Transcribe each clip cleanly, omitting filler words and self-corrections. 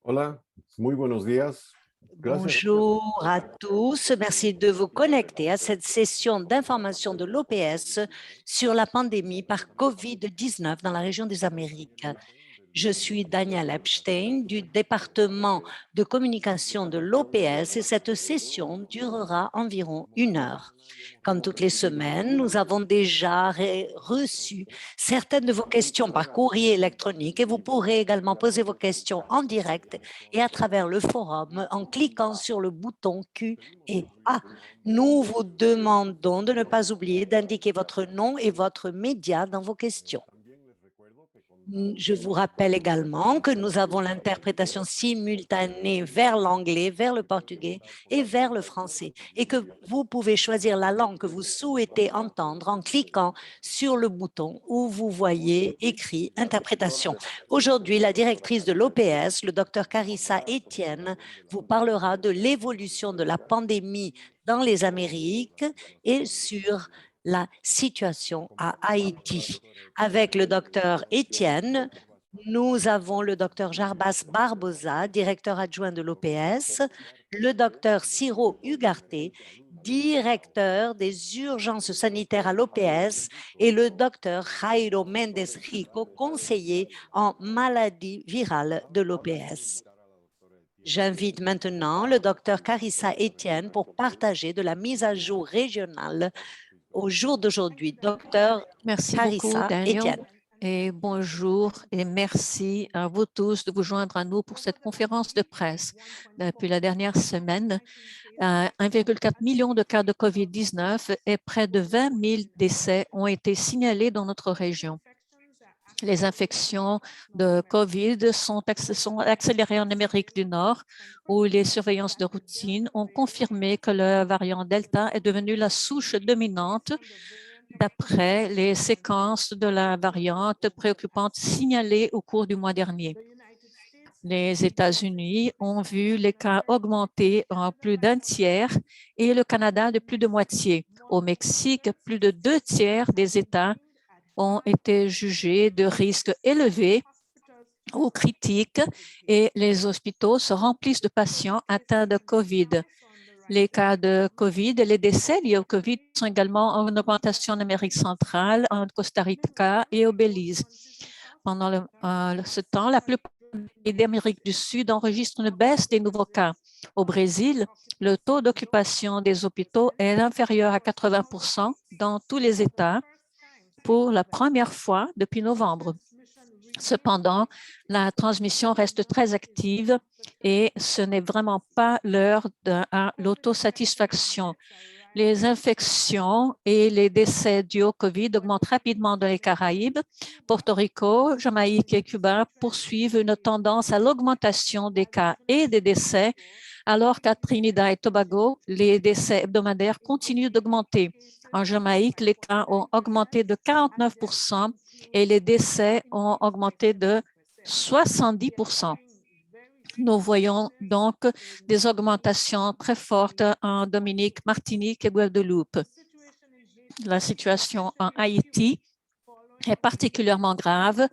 Hola, muy buenos días. Gracias. Bonjour à tous. Merci de vous connecter à cette session d'information de l'OPS sur la pandémie par COVID-19 dans la région des Amériques. Je suis Daniel Epstein du département de communication de l'OPS et cette session durera environ 1 heure. Comme toutes les semaines, nous avons déjà reçu certaines de vos questions par courrier électronique et vous pourrez également poser vos questions en direct et à travers le forum en cliquant sur le bouton Q et A. Nous vous demandons de ne pas oublier d'indiquer votre nom et votre média dans vos questions. Je vous rappelle également que nous avons l'interprétation simultanée vers l'anglais, vers le portugais et vers le français et que vous pouvez choisir la langue que vous souhaitez entendre en cliquant sur le bouton où vous voyez écrit interprétation. Aujourd'hui, la directrice de l'OPS, le Dr Carissa Etienne, vous parlera de l'évolution de la pandémie dans les Amériques et sur la situation à Haïti. Avec le docteur Etienne, nous avons le docteur Jarbas Barbosa, directeur adjoint de l'OPS, le docteur Ciro Ugarte, directeur des urgences sanitaires à l'OPS, et le docteur Jairo Méndez Rico, conseiller en maladies virales de l'OPS. J'invite maintenant le docteur Carissa Etienne pour partager de la mise à jour régionale au jour d'aujourd'hui. Docteur Merci beaucoup, Carissa Daniel. Etienne. Et bonjour et merci à vous tous de vous joindre à nous pour cette conférence de presse. Depuis la dernière semaine, 1,4 million de cas de COVID-19 et près de 20 000 décès ont été signalés dans notre région. Les infections de COVID sont accélérées en Amérique du Nord, où les surveillances de routine ont confirmé que le variant Delta est devenu la souche dominante d'après les séquences de la variante préoccupante signalées au cours du mois dernier. Les États-Unis ont vu les cas augmenter en plus d'un tiers et le Canada de plus de moitié. Au Mexique, plus de 2 tiers des États ont été jugés de risque élevé ou critique et les hôpitaux se remplissent de patients atteints de COVID. Les cas de COVID et les décès liés au COVID sont également en augmentation en Amérique centrale, en Costa Rica et au Belize. Pendant ce temps, la plupart des pays d'Amérique du Sud enregistrent une baisse des nouveaux cas. Au Brésil, le taux d'occupation des hôpitaux est inférieur à 80% dans tous les États pour la première fois depuis novembre. Cependant, la transmission reste très active et ce n'est vraiment pas l'heure de l'autosatisfaction. Les infections et les décès dus au COVID augmentent rapidement dans les Caraïbes. Porto Rico, Jamaïque et Cuba poursuivent une tendance à l'augmentation des cas et des décès, alors qu'à Trinidad et Tobago, les décès hebdomadaires continuent d'augmenter. En Jamaïque, les cas ont augmenté de 49% et les décès ont augmenté de 70%. Nous voyons donc des augmentations très fortes en Dominique, Martinique et Guadeloupe. La situation en Haïti est particulièrement grave,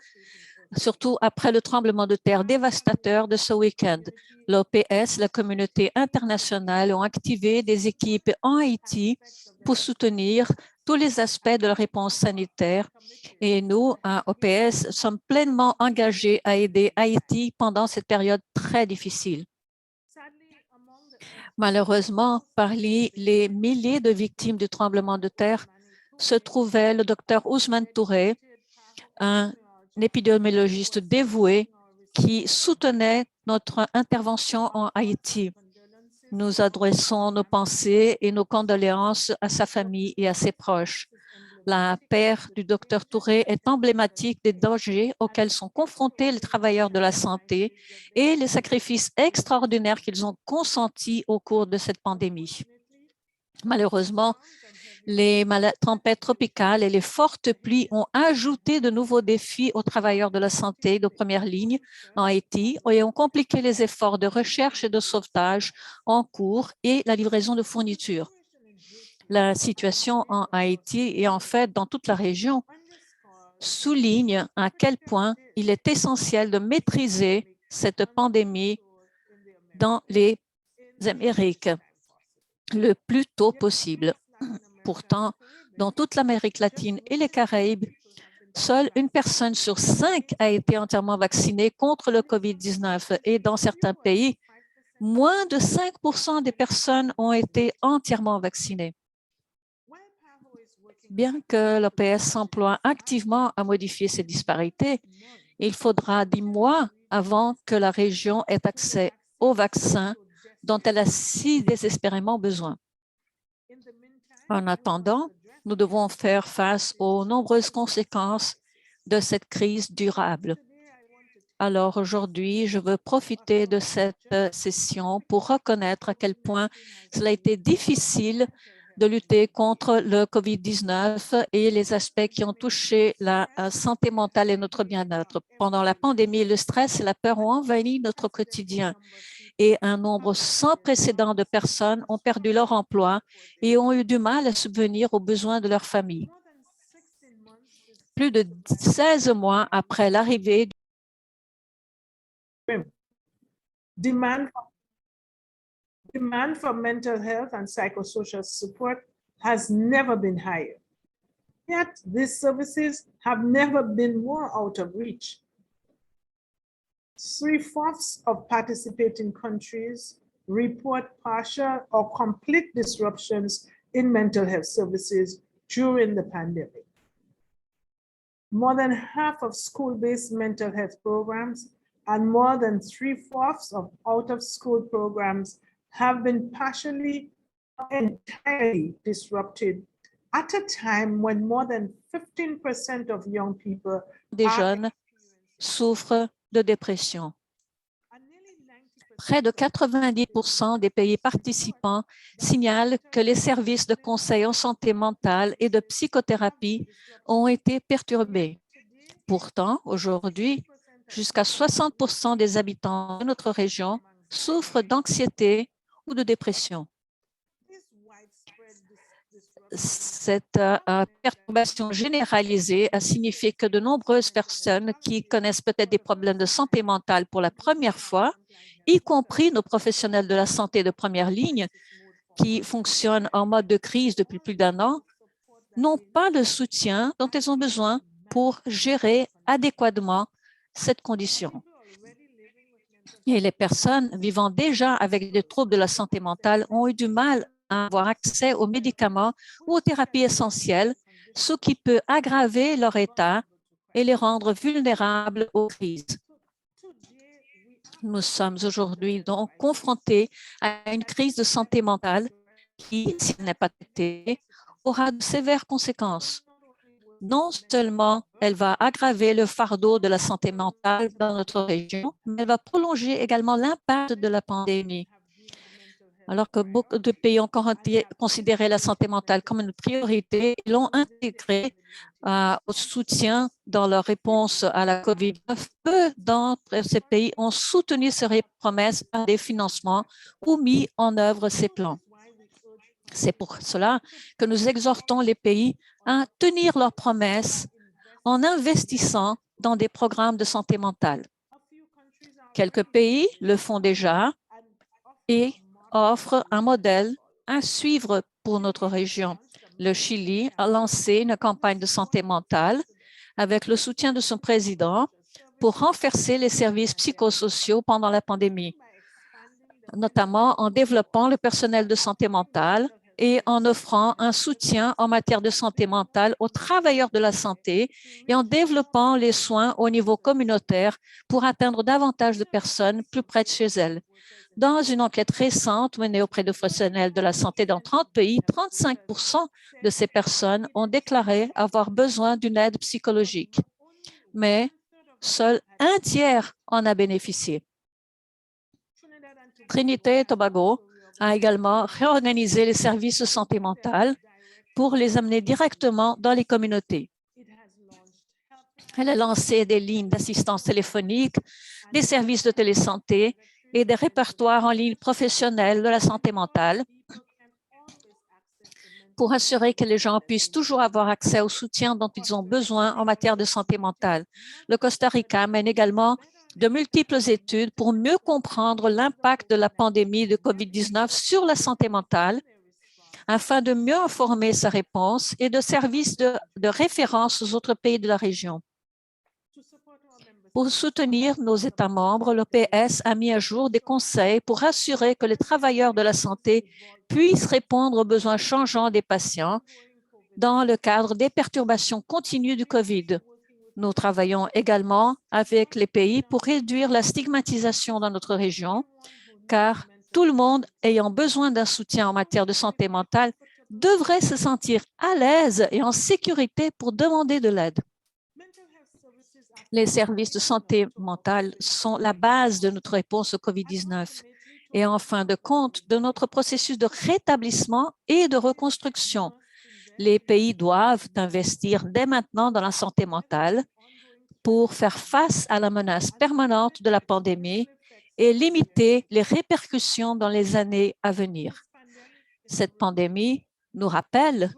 surtout après le tremblement de terre dévastateur de ce week-end. L'OPS, la communauté internationale ont activé des équipes en Haïti pour soutenir tous les aspects de la réponse sanitaire et nous, à OPS, sommes pleinement engagés à aider Haïti pendant cette période très difficile. Malheureusement, parmi les milliers de victimes du tremblement de terre se trouvait le docteur Ousmane Touré, un épidémiologiste dévoué qui soutenait notre intervention en Haïti. Nous adressons nos pensées et nos condoléances à sa famille et à ses proches. La perte du docteur Touré est emblématique des dangers auxquels sont confrontés les travailleurs de la santé et les sacrifices extraordinaires qu'ils ont consentis au cours de cette pandémie. Malheureusement, les tempêtes tropicales et les fortes pluies ont ajouté de nouveaux défis aux travailleurs de la santé de première ligne en Haïti et ont compliqué les efforts de recherche et de sauvetage en cours et la livraison de fournitures. La situation en Haïti et en fait dans toute la région souligne à quel point il est essentiel de maîtriser cette pandémie dans les Amériques le plus tôt possible. Pourtant, dans toute l'Amérique latine et les Caraïbes, seule une personne sur 5 a été entièrement vaccinée contre le COVID-19 et dans certains pays, moins de 5% des personnes ont été entièrement vaccinées. Bien que l'OPS s'emploie activement à modifier ces disparités, il faudra 10 mois avant que la région ait accès aux vaccins dont elle a si désespérément besoin. En attendant, nous devons faire face aux nombreuses conséquences de cette crise durable. Alors aujourd'hui, je veux profiter de cette session pour reconnaître à quel point cela a été difficile de lutter contre le COVID-19 et les aspects qui ont touché la santé mentale et notre bien-être. Pendant la pandémie, le stress et la peur ont envahi notre quotidien et un nombre sans précédent de personnes ont perdu leur emploi et ont eu du mal à subvenir aux besoins de leur famille. Plus de 16 mois après l'arrivée Demand for mental health and psychosocial support has never been higher. Yet these services have never been more out of reach. 3/4 of participating countries report partial or complete disruptions in mental health services during the pandemic. More than half of school-based mental health programs and more than 3/4 of out-of-school programs have been partially or entirely disrupted at a time when more than 15% of young people des jeunes souffrent de dépression. Près de 90% des pays participants signalent que les services de conseil en santé mentale et de psychothérapie ont été perturbés. Pourtant, aujourd'hui, jusqu'à 60% des habitants de notre région souffrent d'anxiété ou de dépression. Cette perturbation généralisée a signifié que de nombreuses personnes qui connaissent peut-être des problèmes de santé mentale pour la première fois, y compris nos professionnels de la santé de première ligne qui fonctionnent en mode de crise depuis plus d'1 an, n'ont pas le soutien dont elles ont besoin pour gérer adéquatement cette condition. Et les personnes vivant déjà avec des troubles de la santé mentale ont eu du mal à avoir accès aux médicaments ou aux thérapies essentielles, ce qui peut aggraver leur état et les rendre vulnérables aux crises. Nous sommes aujourd'hui donc confrontés à une crise de santé mentale qui, si elle n'est pas traitée, aura de sévères conséquences. Non seulement elle va aggraver le fardeau de la santé mentale dans notre région, mais elle va prolonger également l'impact de la pandémie. Alors que beaucoup de pays ont considéré la santé mentale comme une priorité, ils l'ont intégrée au soutien dans leur réponse à la COVID-19. Peu d'entre ces pays ont soutenu ces promesses par des financements ou mis en œuvre ces plans. C'est pour cela que nous exhortons les pays à tenir leurs promesses en investissant dans des programmes de santé mentale. Quelques pays le font déjà et offrent un modèle à suivre pour notre région. Le Chili a lancé une campagne de santé mentale avec le soutien de son président pour renforcer les services psychosociaux pendant la pandémie, notamment en développant le personnel de santé mentale et en offrant un soutien en matière de santé mentale aux travailleurs de la santé et en développant les soins au niveau communautaire pour atteindre davantage de personnes plus près de chez elles. Dans une enquête récente menée auprès de professionnels de la santé dans 30 pays, 35% de ces personnes ont déclaré avoir besoin d'une aide psychologique, mais seul 1/3 en a bénéficié. Trinité et Tobago a également réorganisé les services de santé mentale pour les amener directement dans les communautés. Elle a lancé des lignes d'assistance téléphonique, des services de télésanté et des répertoires en ligne professionnels de la santé mentale pour assurer que les gens puissent toujours avoir accès au soutien dont ils ont besoin en matière de santé mentale. Le Costa Rica mène également de multiples études pour mieux comprendre l'impact de la pandémie de COVID-19 sur la santé mentale, afin de mieux informer sa réponse et de services de référence aux autres pays de la région. Pour soutenir nos États membres, l'OPS a mis à jour des conseils pour assurer que les travailleurs de la santé puissent répondre aux besoins changeants des patients dans le cadre des perturbations continues du COVID. Nous travaillons également avec les pays pour réduire la stigmatisation dans notre région, car tout le monde ayant besoin d'un soutien en matière de santé mentale devrait se sentir à l'aise et en sécurité pour demander de l'aide. Les services de santé mentale sont la base de notre réponse au COVID-19 et en fin de compte de notre processus de rétablissement et de reconstruction. Les pays doivent investir dès maintenant dans la santé mentale pour faire face à la menace permanente de la pandémie et limiter les répercussions dans les années à venir. Cette pandémie nous rappelle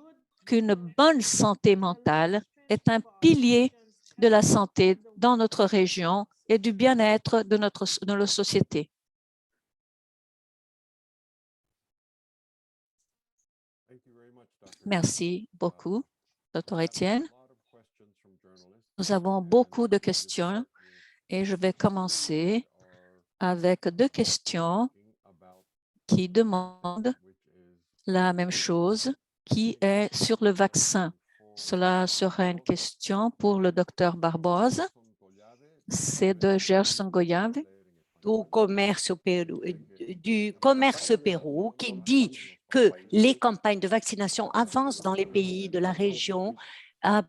qu'une bonne santé mentale est un pilier de la santé dans notre région et du bien-être de nos sociétés. Merci beaucoup, Dr. Etienne. Nous avons beaucoup de questions et je vais commencer avec 2 questions qui demandent la même chose, qui est sur le vaccin. Cela sera une question pour le Dr Barbosa. C'est de Gerson Goyave. Du commerce Pérou qui dit que les campagnes de vaccination avancent dans les pays de la région à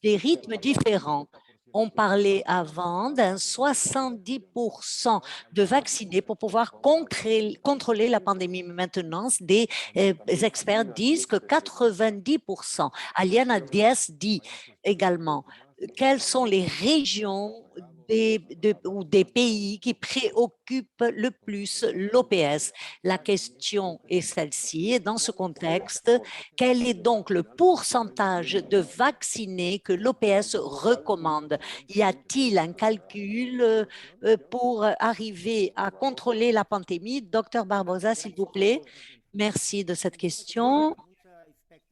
des rythmes différents. On parlait avant d'un 70% de vaccinés pour pouvoir contrôler la pandémie. Mais maintenant, des experts disent que 90%. Aliana Diaz dit également quelles sont les régions ou des pays qui préoccupent le plus l'OPS. La question est celle-ci. Et dans ce contexte, quel est donc le pourcentage de vaccinés que l'OPS recommande? Y a-t-il un calcul pour arriver à contrôler la pandémie? Docteur Barbosa, s'il vous plaît. Merci de cette question.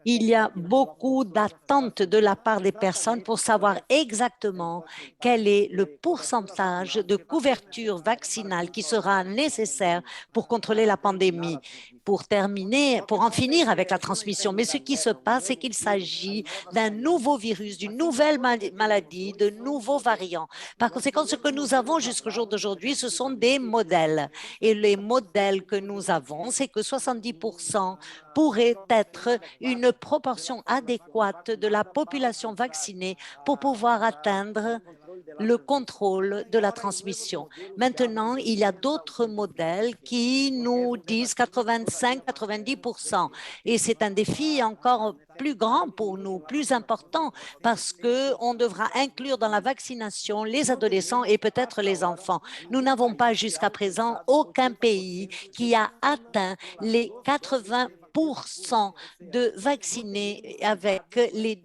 Il y a beaucoup d'attentes de la part des personnes pour savoir exactement quel est le pourcentage de couverture vaccinale qui sera nécessaire pour contrôler la pandémie, pour en finir avec la transmission. Mais ce qui se passe, c'est qu'il s'agit d'un nouveau virus, d'une nouvelle maladie, de nouveaux variants. Par conséquent, ce que nous avons jusqu'au jour d'aujourd'hui, ce sont des modèles. Et les modèles que nous avons, c'est que 70% pourrait être une proportion adéquate de la population vaccinée pour pouvoir atteindre le contrôle de la transmission. Maintenant, il y a d'autres modèles qui nous disent 85-90%. Et c'est un défi encore plus grand pour nous, plus important, parce qu'on devra inclure dans la vaccination les adolescents et peut-être les enfants. Nous n'avons pas jusqu'à présent aucun pays qui a atteint les 80% de vaccinés avec les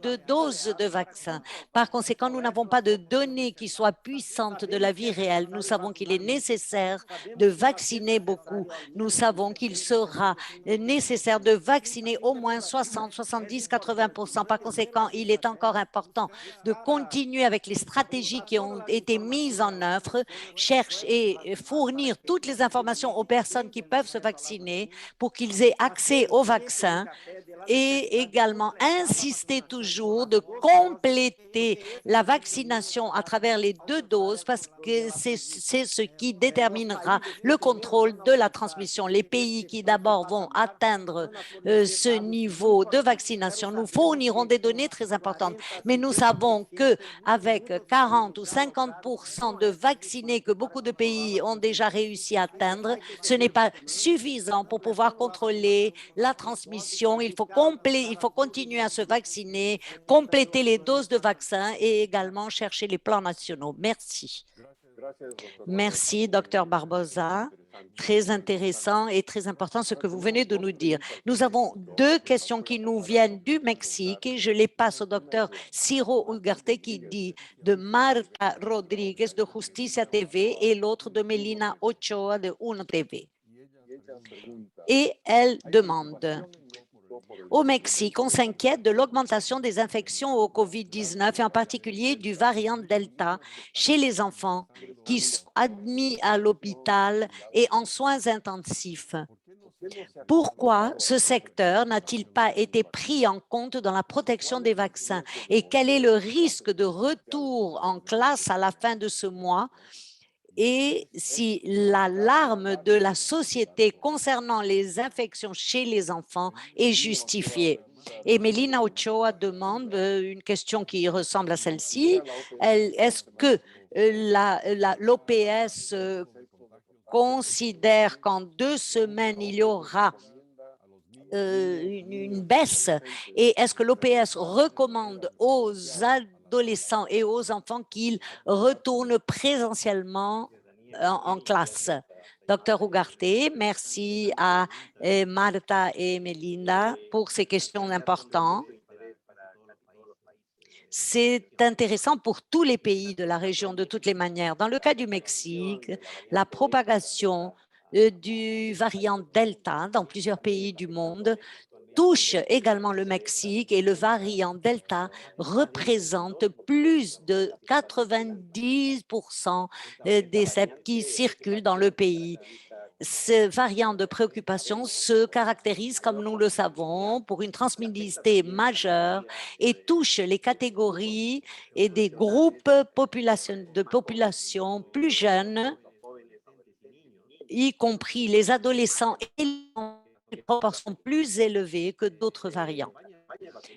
deux doses de vaccin. Par conséquent, nous n'avons pas de données qui soient puissantes de la vie réelle. Nous savons qu'il est nécessaire de vacciner beaucoup. Nous savons qu'il sera nécessaire de vacciner au moins 60, 70, 80%. Par conséquent, il est encore important de continuer avec les stratégies qui ont été mises en œuvre, chercher et fournir toutes les informations aux personnes qui peuvent se vacciner pour qu'ils aient accès au vaccin et également insister toujours de compléter la vaccination à travers les 2 doses parce que c'est ce qui déterminera le contrôle de la transmission. Les pays qui d'abord vont atteindre ce niveau de vaccination, nous fournirons des données très importantes. Mais nous savons qu'avec 40 ou 50% de vaccinés que beaucoup de pays ont déjà réussi à atteindre, ce n'est pas suffisant pour pouvoir contrôler la transmission. Il faut continuer à se vacciner, compléter les doses de vaccins et également chercher les plans nationaux. Merci. Merci, Dr Barbosa. Très intéressant et très important ce que vous venez de nous dire. Nous avons deux questions qui nous viennent du Mexique et je les passe au docteur Ciro Ugarte qui dit de Marta Rodriguez de Justicia TV et l'autre de Melina Ochoa de Uno TV. Et elle demande: au Mexique, on s'inquiète de l'augmentation des infections au COVID-19 et en particulier du variant Delta chez les enfants qui sont admis à l'hôpital et en soins intensifs. Pourquoi ce secteur n'a-t-il pas été pris en compte dans la protection des vaccins et quel est le risque de retour en classe à la fin de ce mois? Et si l'alarme de la société concernant les infections chez les enfants est justifiée. Et Melina Ochoa demande une question qui ressemble à celle-ci. Est-ce que l'OPS considère qu'en 2 semaines, il y aura une baisse? Et est-ce que l'OPS recommande aux adolescents et aux enfants qu'ils retournent présentiellement en classe? Docteur Ugarte, merci à Marta et Melinda pour ces questions importantes. C'est intéressant pour tous les pays de la région de toutes les manières. Dans le cas du Mexique, la propagation du variant Delta dans plusieurs pays du monde touche également le Mexique et le variant Delta représente plus de 90% des ceps qui circulent dans le pays. Ce variant de préoccupation se caractérise, comme nous le savons, pour une transmissibilité majeure et touche les catégories et des groupes de population plus jeunes, y compris les adolescents et les proportions plus élevées que d'autres variants.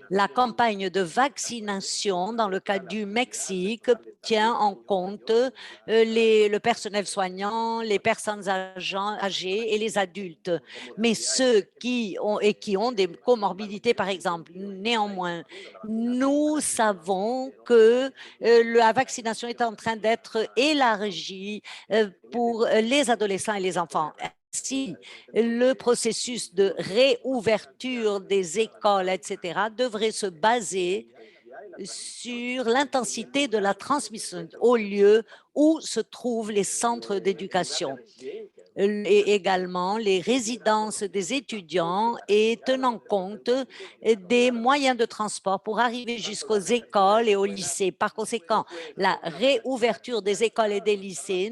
La campagne de vaccination dans le cas du Mexique tient en compte le personnel soignant, les personnes âgées et les adultes. Mais ceux qui ont des comorbidités, par exemple, néanmoins, nous savons que la vaccination est en train d'être élargie pour les adolescents et les enfants. Si le processus de réouverture des écoles, etc., devrait se baser sur l'intensité de la transmission au lieu où se trouvent les centres d'éducation et également les résidences des étudiants et tenant compte des moyens de transport pour arriver jusqu'aux écoles et aux lycées. Par conséquent, la réouverture des écoles et des lycées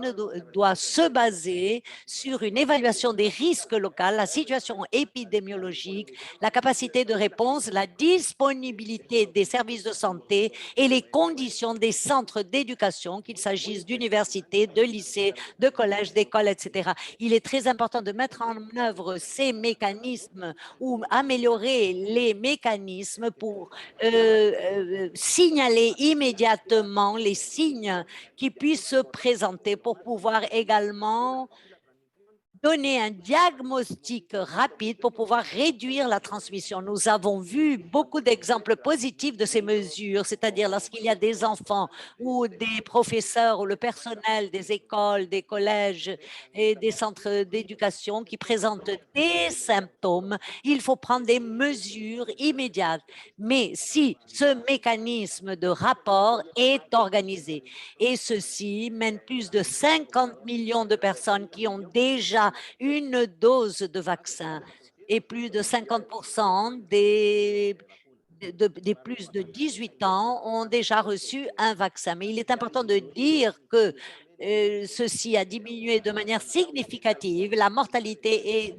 doit se baser sur une évaluation des risques locaux, la situation épidémiologique, la capacité de réponse, la disponibilité des services de santé et les conditions des centres d'éducation, qu'il s'agisse d'universités, de lycées, de collèges, d'écoles, etc. Il est très important de mettre en œuvre ces mécanismes ou améliorer les mécanismes pour signaler immédiatement les signes qui puissent se présenter pour pouvoir également donner un diagnostic rapide pour pouvoir réduire la transmission. Nous avons vu beaucoup d'exemples positifs de ces mesures, c'est-à-dire lorsqu'il y a des enfants ou des professeurs ou le personnel des écoles, des collèges et des centres d'éducation qui présentent des symptômes, il faut prendre des mesures immédiates. Mais si ce mécanisme de rapport est organisé, et ceci mène plus de 50 millions de personnes qui ont déjà une dose de vaccin et plus de 50% des plus de 18 ans ont déjà reçu un vaccin. Mais il est important de dire que ceci a diminué de manière significative la mortalité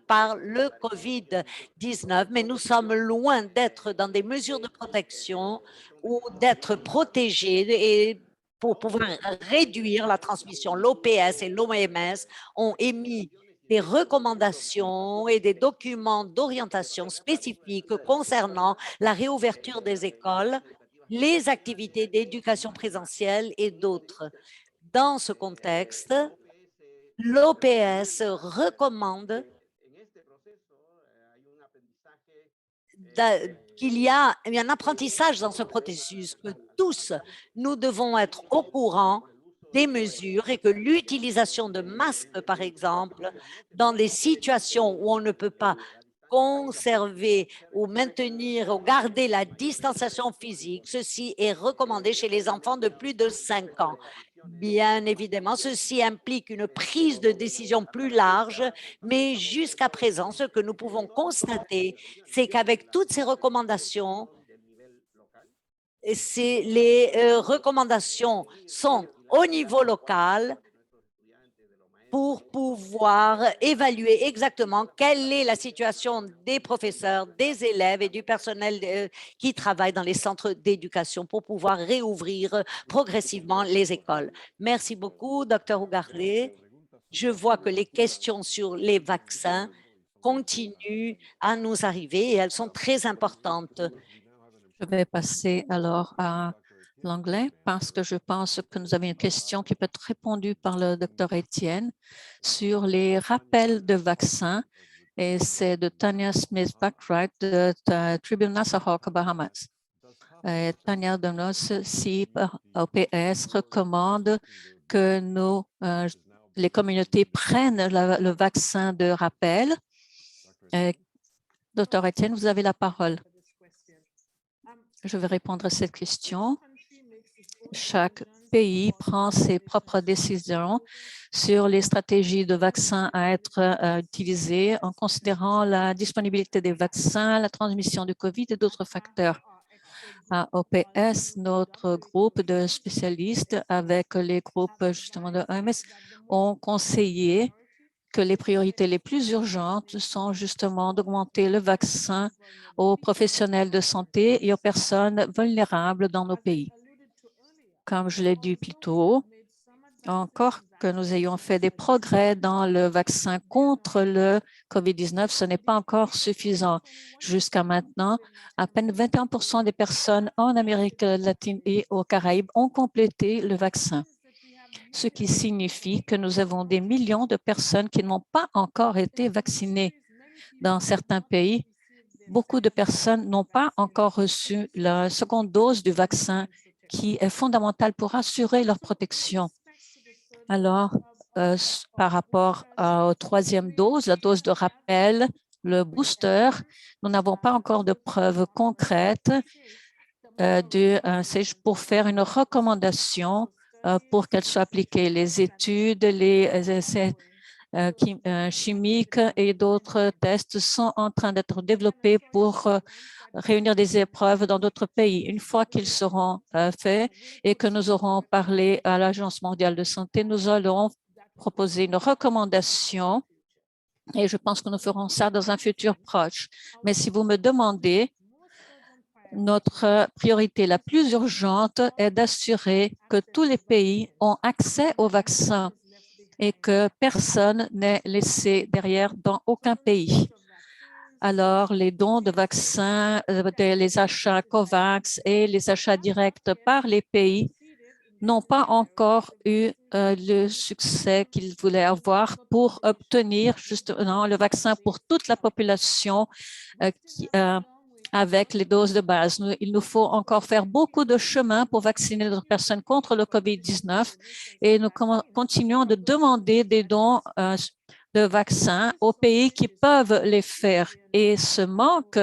par le COVID-19, mais nous sommes loin d'être dans des mesures de protection ou d'être protégés et pour pouvoir réduire la transmission. L'OPS et l'OMS ont émis des recommandations et des documents d'orientation spécifiques concernant la réouverture des écoles, les activités d'éducation présentielle et d'autres. Dans ce contexte, l'OPS recommande qu'il y a un apprentissage dans ce processus, que tous nous devons être au courant des mesures et que l'utilisation de masques, par exemple, dans des situations où on ne peut pas conserver ou maintenir ou garder la distanciation physique, ceci est recommandé chez les enfants de plus de 5 ans. Bien évidemment, ceci implique une prise de décision plus large, mais jusqu'à présent, ce que nous pouvons constater, c'est qu'avec toutes ces recommandations, les recommandations sont au niveau local pour pouvoir évaluer exactement quelle est la situation des professeurs, des élèves et du personnel qui travaille dans les centres d'éducation pour pouvoir réouvrir progressivement les écoles. Merci beaucoup, Dr. Ugarte. Je vois que les questions sur les vaccins continuent à nous arriver et elles sont très importantes. Je vais passer alors à l'anglais parce que je pense que nous avons une question qui peut être répondue par le Dr. Etienne sur les rappels de vaccins et c'est de Tanya Smith-Backwright de Tribune Nassahawk, Bahamas. Tanya demande si OPS recommande que les communautés prennent le vaccin de rappel. Dr. Etienne, vous avez la parole. Je vais répondre à cette question. Chaque pays prend ses propres décisions sur les stratégies de vaccins à être utilisées en considérant la disponibilité des vaccins, la transmission du COVID et d'autres facteurs. À OPS, notre groupe de spécialistes avec les groupes justement de OMS ont conseillé que les priorités les plus urgentes sont justement d'augmenter le vaccin aux professionnels de santé et aux personnes vulnérables dans nos pays. Comme je l'ai dit plus tôt, encore que nous ayons fait des progrès dans le vaccin contre le COVID-19, ce n'est pas encore suffisant. Jusqu'à maintenant, à peine 21% des personnes en Amérique latine et aux Caraïbes ont complété le vaccin, ce qui signifie que nous avons des millions de personnes qui n'ont pas encore été vaccinées. Dans certains pays, beaucoup de personnes n'ont pas encore reçu la seconde dose du vaccin qui est fondamentale pour assurer leur protection. Alors, par rapport aux troisième dose, la dose de rappel, le booster, nous n'avons pas encore de preuves concrètes pour faire une recommandation pour qu'elle soit appliquée. Les études, les essais chimiques et d'autres tests sont en train d'être développés pour réunir des épreuves dans d'autres pays. Une fois qu'ils seront faits et que nous aurons parlé à l'Agence mondiale de santé, nous allons proposer une recommandation et je pense que nous ferons ça dans un futur proche. Mais si vous me demandez, notre priorité la plus urgente est d'assurer que tous les pays ont accès au vaccin et que personne n'est laissé derrière dans aucun pays. Alors, les dons de vaccins, les achats COVAX et les achats directs par les pays n'ont pas encore eu le succès qu'ils voulaient avoir pour obtenir justement le vaccin pour toute la population avec les doses de base. Il nous faut encore faire beaucoup de chemin pour vacciner les personnes contre le COVID-19 et nous continuons de demander des dons de vaccins aux pays qui peuvent les faire. Et ce manque,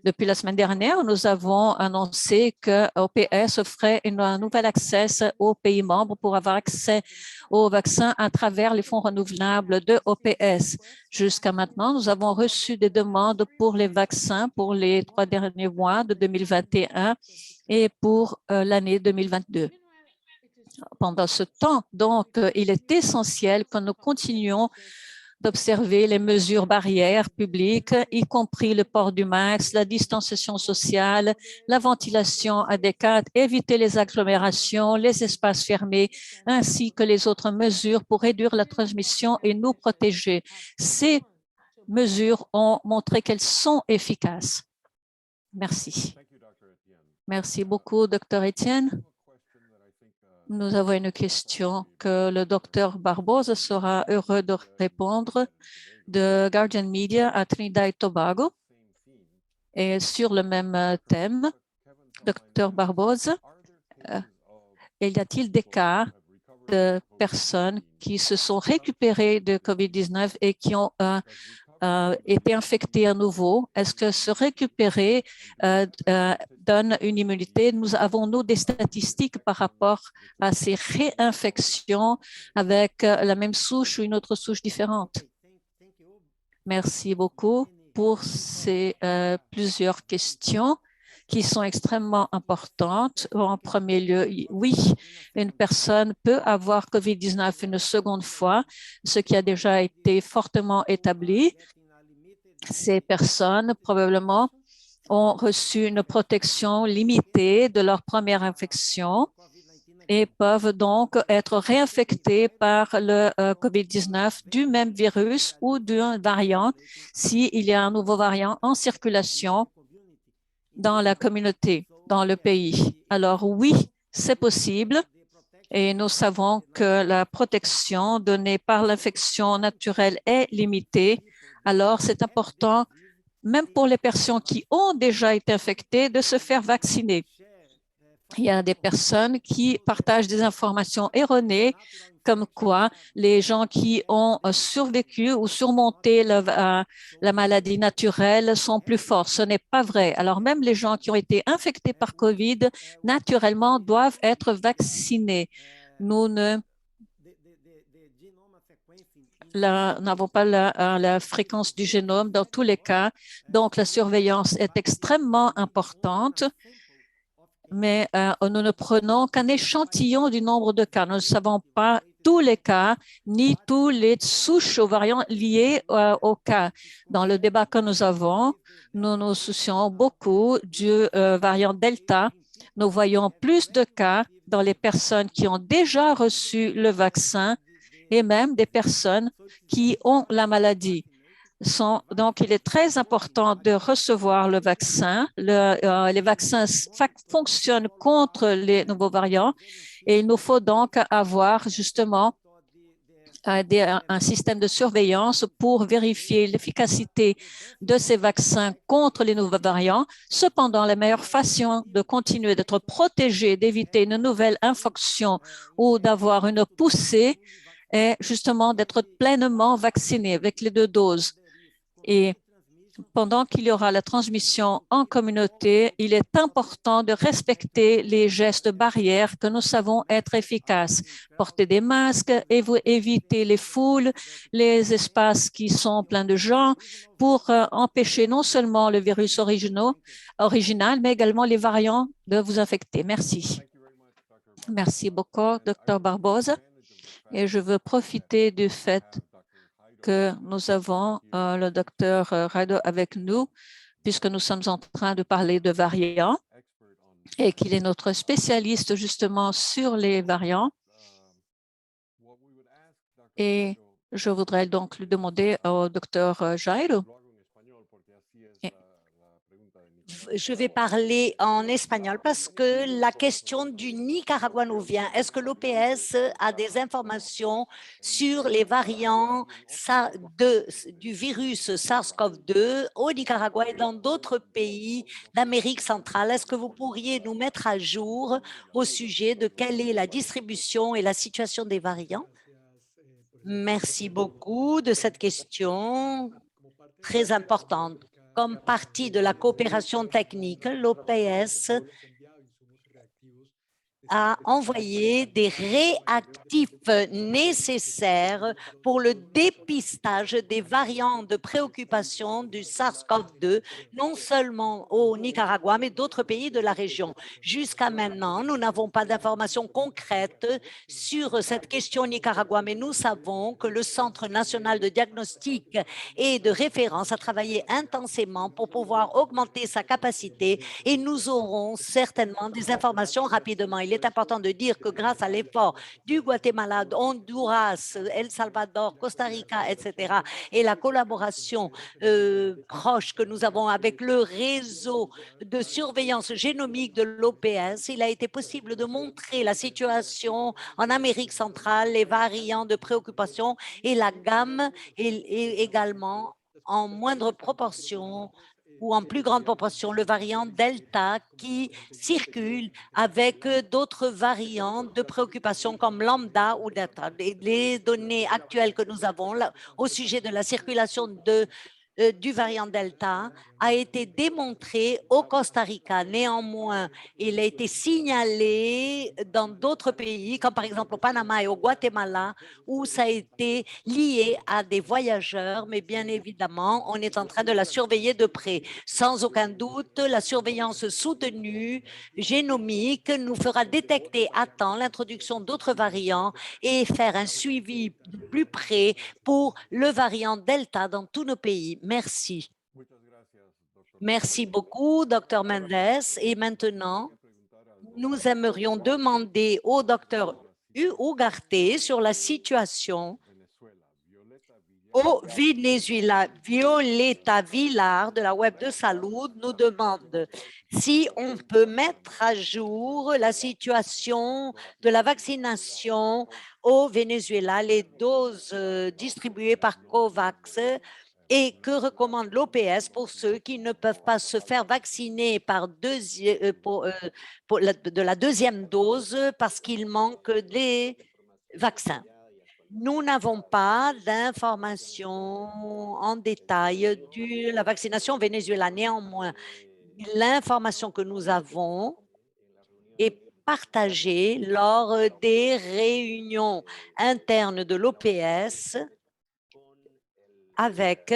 depuis la semaine dernière, nous avons annoncé que OPS ferait un nouvel accès aux pays membres pour avoir accès aux vaccins à travers les fonds renouvelables de OPS. Jusqu'à maintenant, nous avons reçu des demandes pour les vaccins pour les 3 derniers mois de 2021 et pour l'année 2022. Pendant ce temps, donc, il est essentiel que nous continuions d'observer les mesures barrières publiques, y compris le port du masque, la distanciation sociale, la ventilation adéquate, éviter les agglomérations, les espaces fermés, ainsi que les autres mesures pour réduire la transmission et nous protéger. Ces mesures ont montré qu'elles sont efficaces. Merci. Merci beaucoup, Dr. Etienne. Nous avons une question que le docteur Barbosa sera heureux de répondre de Guardian Media à Trinidad et Tobago. Et sur le même thème, docteur Barbosa, y a-t-il des cas de personnes qui se sont récupérées de COVID-19 et qui ont été infectées à nouveau? Est-ce que se récupérer donne une immunité? Avons-nous des statistiques par rapport à ces réinfections avec la même souche ou une autre souche différente? Merci beaucoup pour ces plusieurs questions qui sont extrêmement importantes. En premier lieu, oui, une personne peut avoir COVID-19 une seconde fois, ce qui a déjà été fortement établi. Ces personnes, probablement, ont reçu une protection limitée de leur première infection et peuvent donc être réinfectés par le COVID-19 du même virus ou d'un variant s'il y a un nouveau variant en circulation dans la communauté, dans le pays. Alors oui, c'est possible et nous savons que la protection donnée par l'infection naturelle est limitée. Alors c'est important, même pour les personnes qui ont déjà été infectées, de se faire vacciner. Il y a des personnes qui partagent des informations erronées comme quoi les gens qui ont survécu ou surmonté la maladie naturelle sont plus forts. Ce n'est pas vrai. Alors même les gens qui ont été infectés par COVID, naturellement, doivent être vaccinés. Nous n'avons pas la fréquence du génome dans tous les cas, donc la surveillance est extrêmement importante. Mais nous ne prenons qu'un échantillon du nombre de cas. Nous ne savons pas tous les cas, ni tous les souches aux variants liés au cas. Dans le débat que nous avons, nous nous soucions beaucoup du variant Delta. Nous voyons plus de cas dans les personnes qui ont déjà reçu le vaccin et même des personnes qui ont la maladie. Donc, il est très important de recevoir le vaccin. Les vaccins fonctionnent contre les nouveaux variants et il nous faut donc avoir justement un système de surveillance pour vérifier l'efficacité de ces vaccins contre les nouveaux variants. Cependant, la meilleure façon de continuer d'être protégé, d'éviter une nouvelle infection ou d'avoir une poussée est justement d'être pleinement vacciné avec les 2 doses. Et pendant qu'il y aura la transmission en communauté, il est important de respecter les gestes barrières que nous savons être efficaces. Porter des masques, éviter les foules, les espaces qui sont pleins de gens pour empêcher non seulement le virus original, mais également les variants de vous infecter. Merci. Merci beaucoup, Dr. Barbosa. Et je veux profiter du fait que nous avons le docteur Raido avec nous, puisque nous sommes en train de parler de variants et qu'il est notre spécialiste justement sur les variants. Et je voudrais donc lui demander au docteur Jairo. Je vais parler en espagnol parce que la question du Nicaragua nous vient. Est-ce que l'OPS a des informations sur les variants du virus SARS-CoV-2 au Nicaragua et dans d'autres pays d'Amérique centrale? Est-ce que vous pourriez nous mettre à jour au sujet de quelle est la distribution et la situation des variants? Merci beaucoup de cette question très importante. Comme partie de la coopération technique, l'OPS a envoyé des réactifs nécessaires pour le dépistage des variants de préoccupation du SARS-CoV-2, non seulement au Nicaragua, mais d'autres pays de la région. Jusqu'à maintenant, nous n'avons pas d'informations concrètes sur cette question au Nicaragua, mais nous savons que le Centre national de diagnostic et de référence a travaillé intensément pour pouvoir augmenter sa capacité et nous aurons certainement des informations rapidement. Il est important de dire que grâce à l'effort du Guatemala, Honduras, El Salvador, Costa Rica, etc., et la collaboration proche que nous avons avec le réseau de surveillance génomique de l'OPS, il a été possible de montrer la situation en Amérique centrale, les variants de préoccupation et la gamme, et également en moindre proportion ou en plus grande proportion le variant Delta qui circule avec d'autres variants de préoccupation comme lambda ou Delta. Les données actuelles que nous avons là, au sujet de la circulation du variant Delta a été démontré au Costa Rica. Néanmoins, il a été signalé dans d'autres pays, comme par exemple au Panama et au Guatemala, où ça a été lié à des voyageurs, mais bien évidemment, on est en train de la surveiller de près. Sans aucun doute, la surveillance soutenue génomique nous fera détecter à temps l'introduction d'autres variants et faire un suivi de plus près pour le variant Delta dans tous nos pays. Merci. Merci beaucoup, Dr. Mendes. Et maintenant, nous aimerions demander au Dr. Ugarte sur la situation au Venezuela. Violeta Villar de la Web de Salud nous demande si on peut mettre à jour la situation de la vaccination au Venezuela, les doses distribuées par COVAX et que recommande l'OPS pour ceux qui ne peuvent pas se faire vacciner par de la deuxième dose parce qu'il manque des vaccins. Nous n'avons pas d'informations en détail de la vaccination au Venezuela. Néanmoins, l'information que nous avons est partagée lors des réunions internes de l'OPS avec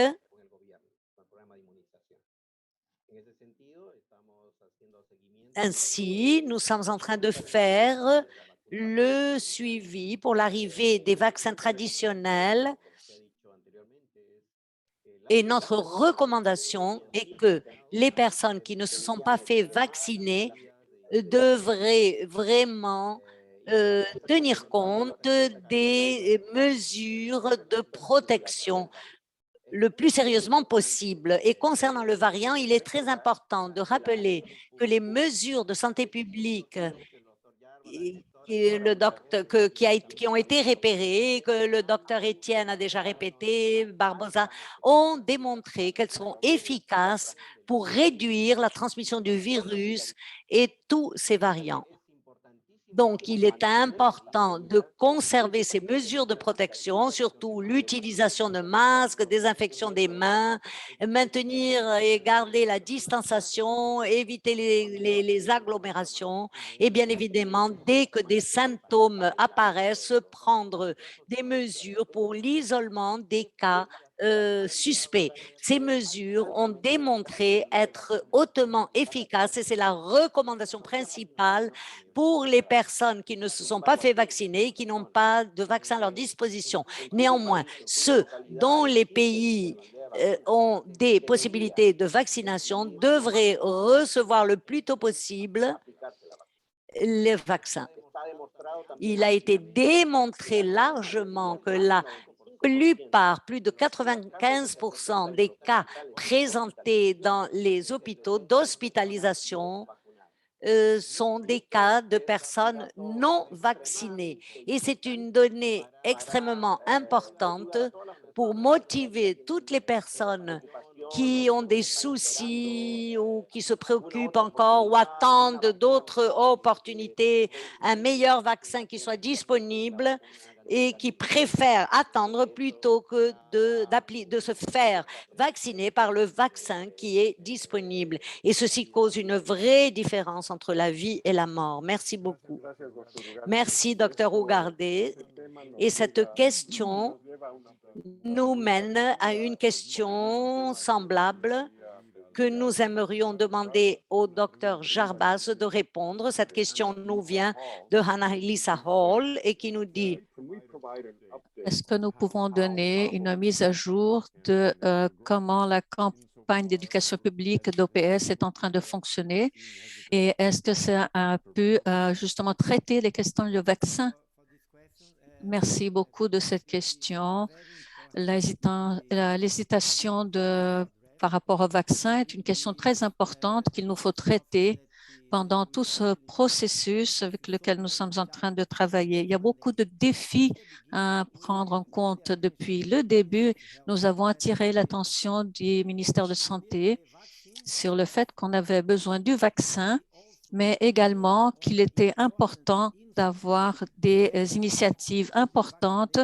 ainsi, nous sommes en train de faire le suivi pour l'arrivée des vaccins traditionnels et notre recommandation est que les personnes qui ne se sont pas fait vacciner devraient vraiment tenir compte des mesures de protection le plus sérieusement possible. Et concernant le variant, il est très important de rappeler que les mesures de santé publique qui ont été repérées, que le docteur Étienne a déjà répété, Barbosa, ont démontré qu'elles sont efficaces pour réduire la transmission du virus et tous ces variants. Donc, il est important de conserver ces mesures de protection, surtout l'utilisation de masques, désinfection des mains, maintenir et garder la distanciation, éviter les agglomérations et bien évidemment, dès que des symptômes apparaissent, prendre des mesures pour l'isolement des cas suspects. Ces mesures ont démontré être hautement efficaces et c'est la recommandation principale pour les personnes qui ne se sont pas fait vacciner, qui n'ont pas de vaccin à leur disposition. Néanmoins, ceux dont les pays ont des possibilités de vaccination devraient recevoir le plus tôt possible les vaccins. Il a été démontré largement que la plupart, plus de 95% des cas présentés dans les hôpitaux d'hospitalisation sont des cas de personnes non vaccinées. Et c'est une donnée extrêmement importante pour motiver toutes les personnes qui ont des soucis ou qui se préoccupent encore ou attendent d'autres opportunités, un meilleur vaccin qui soit disponible et qui préfèrent attendre plutôt que de se faire vacciner par le vaccin qui est disponible. Et ceci cause une vraie différence entre la vie et la mort. Merci beaucoup. Merci, Dr. Ugarte. Et cette question nous mène à une question semblable que nous aimerions demander au Dr. Jarbas de répondre. Cette question nous vient de Hannah-Lisa Hall et qui nous dit: est-ce que nous pouvons donner une mise à jour de comment la campagne d'éducation publique d'OPS est en train de fonctionner et est-ce que ça a pu justement traiter les questions de vaccin? Merci beaucoup de cette question. L'hésitation par rapport au vaccin est une question très importante qu'il nous faut traiter pendant tout ce processus avec lequel nous sommes en train de travailler. Il y a beaucoup de défis à prendre en compte. Depuis le début, nous avons attiré l'attention du ministère de Santé sur le fait qu'on avait besoin du vaccin, mais également qu'il était important d'avoir des initiatives importantes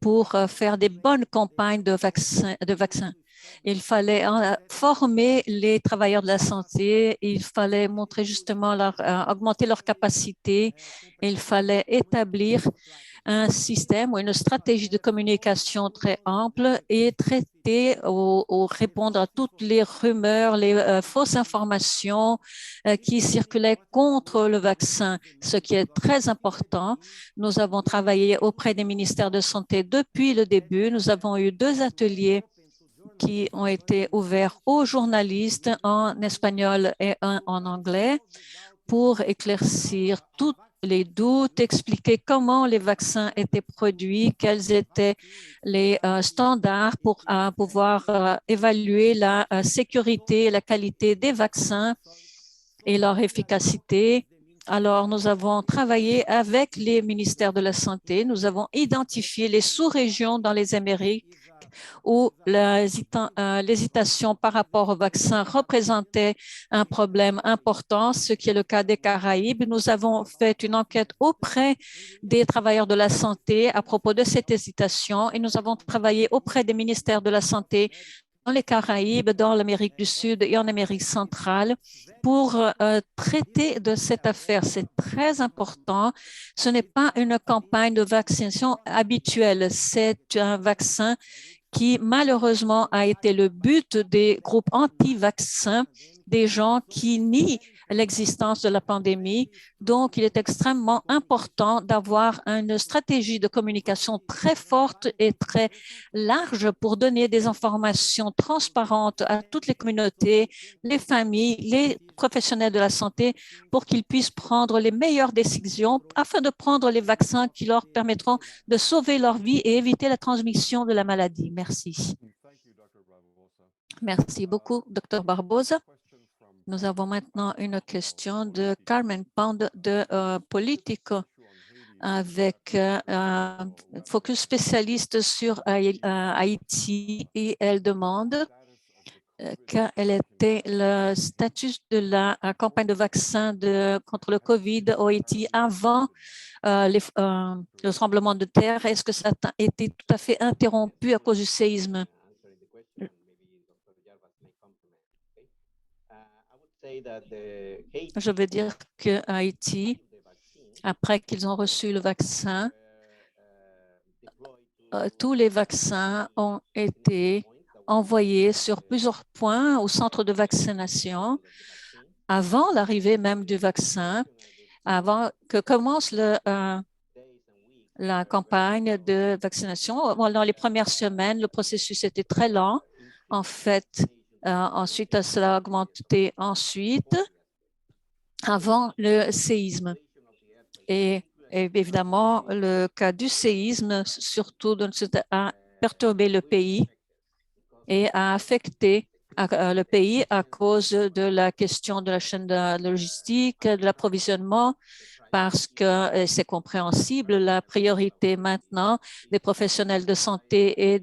pour faire des bonnes campagnes de vaccins. Il fallait former les travailleurs de la santé, il fallait montrer justement augmenter leur capacité, il fallait établir un système ou une stratégie de communication très ample et traiter ou répondre à toutes les rumeurs, les fausses informations qui circulaient contre le vaccin, ce qui est très important. Nous avons travaillé auprès des ministères de santé depuis le début. Nous avons eu 2 ateliers qui ont été ouverts aux journalistes en espagnol et en anglais pour éclaircir toutes les doutes, expliquer comment les vaccins étaient produits, quels étaient les standards pour pouvoir évaluer la sécurité et la qualité des vaccins et leur efficacité. Alors, nous avons travaillé avec les ministères de la Santé. Nous avons identifié les sous-régions dans les Amériques où l'hésitation par rapport au vaccin représentait un problème important, ce qui est le cas des Caraïbes. Nous avons fait une enquête auprès des travailleurs de la santé à propos de cette hésitation et nous avons travaillé auprès des ministères de la Santé dans les Caraïbes, dans l'Amérique du Sud et en Amérique centrale pour traiter de cette affaire. C'est très important. Ce n'est pas une campagne de vaccination habituelle. C'est un vaccin qui malheureusement a été le but des groupes anti-vaccins, des gens qui nient l'existence de la pandémie. Donc, il est extrêmement important d'avoir une stratégie de communication très forte et très large pour donner des informations transparentes à toutes les communautés, les familles, les professionnels de la santé pour qu'ils puissent prendre les meilleures décisions afin de prendre les vaccins qui leur permettront de sauver leur vie et éviter la transmission de la maladie. Merci. Merci beaucoup, Dr. Barbosa. Nous avons maintenant une question de Carmen Pound de Politico avec un focus spécialiste sur Haïti et elle demande quel était le statut de la campagne de vaccin contre le COVID au Haïti avant le tremblement de terre. Est-ce que ça a été tout à fait interrompu à cause du séisme? Je veux dire que Haïti, après qu'ils ont reçu le vaccin, tous les vaccins ont été envoyés sur plusieurs points au centre de vaccination avant l'arrivée même du vaccin, avant que commence la campagne de vaccination. Dans les premières semaines, le processus était très lent. En fait, ensuite, cela a augmenté ensuite, avant le séisme. Et évidemment, le cas du séisme, surtout, a perturbé le pays et a affecté le pays à cause de la question de la chaîne de logistique, de l'approvisionnement, parce que c'est compréhensible, la priorité maintenant des professionnels de santé et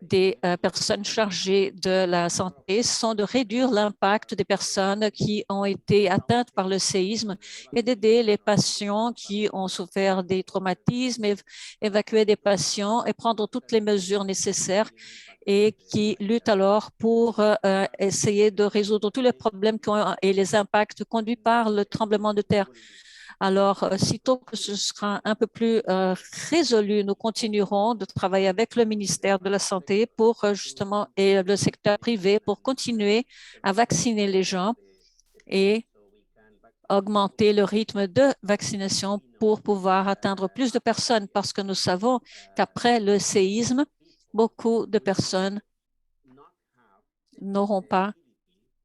des personnes chargées de la santé sont de réduire l'impact des personnes qui ont été atteintes par le séisme et d'aider les patients qui ont souffert des traumatismes, évacuer des patients et prendre toutes les mesures nécessaires et qui luttent alors pour essayer de résoudre tous les problèmes et les impacts conduits par le tremblement de terre. Alors, sitôt que ce sera un peu plus résolu, nous continuerons de travailler avec le ministère de la Santé pour justement et le secteur privé pour continuer à vacciner les gens et augmenter le rythme de vaccination pour pouvoir atteindre plus de personnes parce que nous savons qu'après le séisme, beaucoup de personnes n'auront pas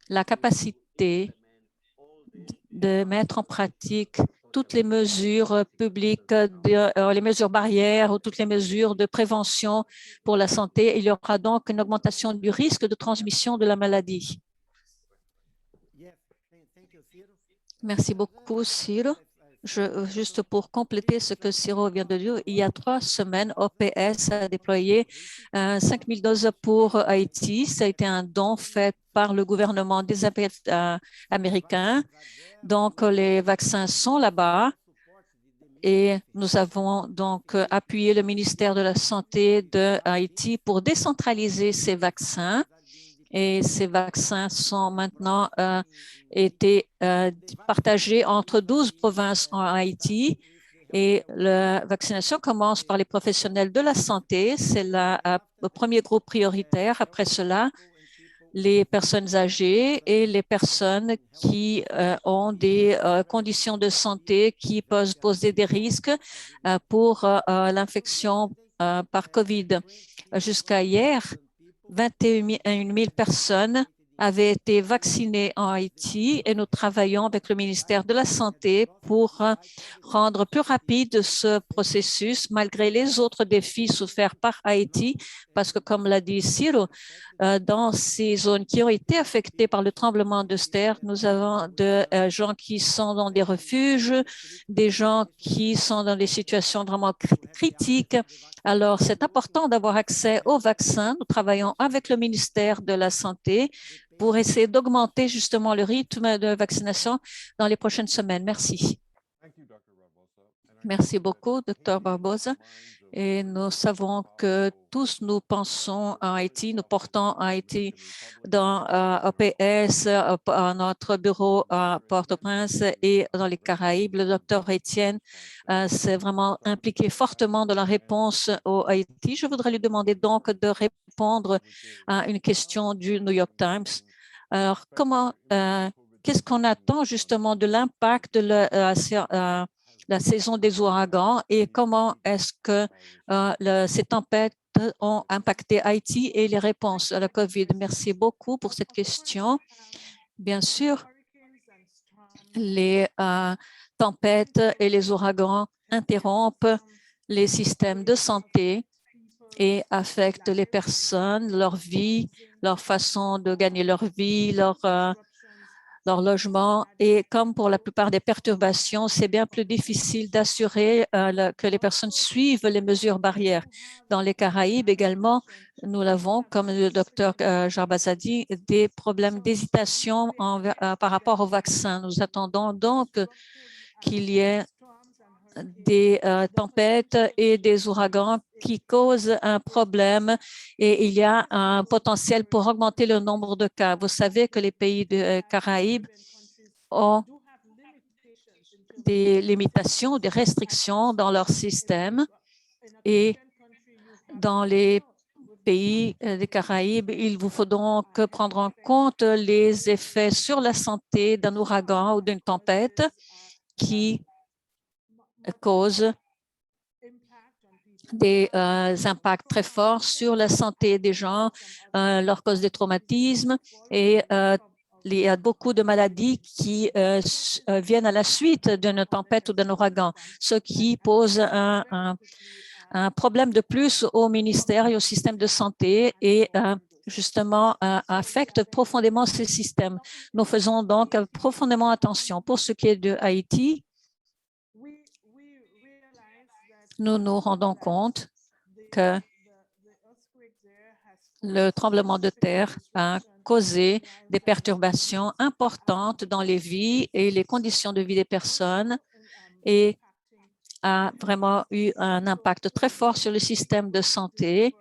la capacité de mettre en pratique toutes les mesures publiques, les mesures barrières ou toutes les mesures de prévention pour la santé. Il y aura donc une augmentation du risque de transmission de la maladie. Merci beaucoup, Ciro. Juste pour compléter ce que Ciro vient de dire, il y a 3 semaines, OPS a déployé 5 000 doses pour Haïti. Ça a été un don fait par le gouvernement des Américains. Donc, les vaccins sont là-bas. Et nous avons donc appuyé le ministère de la Santé de Haïti pour décentraliser ces vaccins. Et ces vaccins sont maintenant été partagés entre 12 provinces en Haïti. Et la vaccination commence par les professionnels de la santé. C'est le premier groupe prioritaire. Après cela, les personnes âgées et les personnes qui ont des conditions de santé qui peuvent poser des risques pour l'infection par COVID. Jusqu'à hier, 21 000 personnes avaient été vaccinées en Haïti et nous travaillons avec le ministère de la Santé pour rendre plus rapide ce processus malgré les autres défis soufferts par Haïti parce que, comme l'a dit Ciro, dans ces zones qui ont été affectées par le tremblement de terre, nous avons des gens qui sont dans des refuges, des gens qui sont dans des situations vraiment critiques. Alors, c'est important d'avoir accès aux vaccins. Nous travaillons avec le ministère de la Santé pour essayer d'augmenter justement le rythme de vaccination dans les prochaines semaines. Merci. Merci beaucoup, Dr. Barbosa. Et nous savons que tous nous pensons à Haïti, nous portons Haïti dans OPS, à notre bureau à Port-au-Prince et dans les Caraïbes. Le docteur Étienne s'est vraiment impliqué fortement dans la réponse au Haïti. Je voudrais lui demander donc de répondre à une question du New York Times. Alors, qu'est-ce qu'on attend justement de l'impact de la saison des ouragans et comment est-ce que ces tempêtes ont impacté Haïti et les réponses à la COVID? Merci beaucoup pour cette question. Bien sûr, les tempêtes et les ouragans interrompent les systèmes de santé et affectent les personnes, leur vie, leur façon de gagner leur vie, leur logement. Et comme pour la plupart des perturbations, c'est bien plus difficile d'assurer que les personnes suivent les mesures barrières. Dans les Caraïbes également, nous l'avons, comme le docteur Jarbas a dit, des problèmes d'hésitation par rapport au vaccin. Nous attendons donc qu'il y ait des tempêtes et des ouragans qui causent un problème et il y a un potentiel pour augmenter le nombre de cas. Vous savez que les pays des Caraïbes ont des limitations, des restrictions dans leur système et dans les pays des Caraïbes, il vous faut donc prendre en compte les effets sur la santé d'un ouragan ou d'une tempête qui cause des impacts très forts sur la santé des gens, leur cause des traumatismes et il y a beaucoup de maladies qui viennent à la suite d'une tempête ou d'un ouragan, ce qui pose un problème de plus au ministère et au système de santé et justement affecte profondément ces systèmes. Nous faisons donc profondément attention. Pour ce qui est de Haïti, nous nous rendons compte que le tremblement de terre a causé des perturbations importantes dans les vies et les conditions de vie des personnes et a vraiment eu un impact très fort sur le système de santé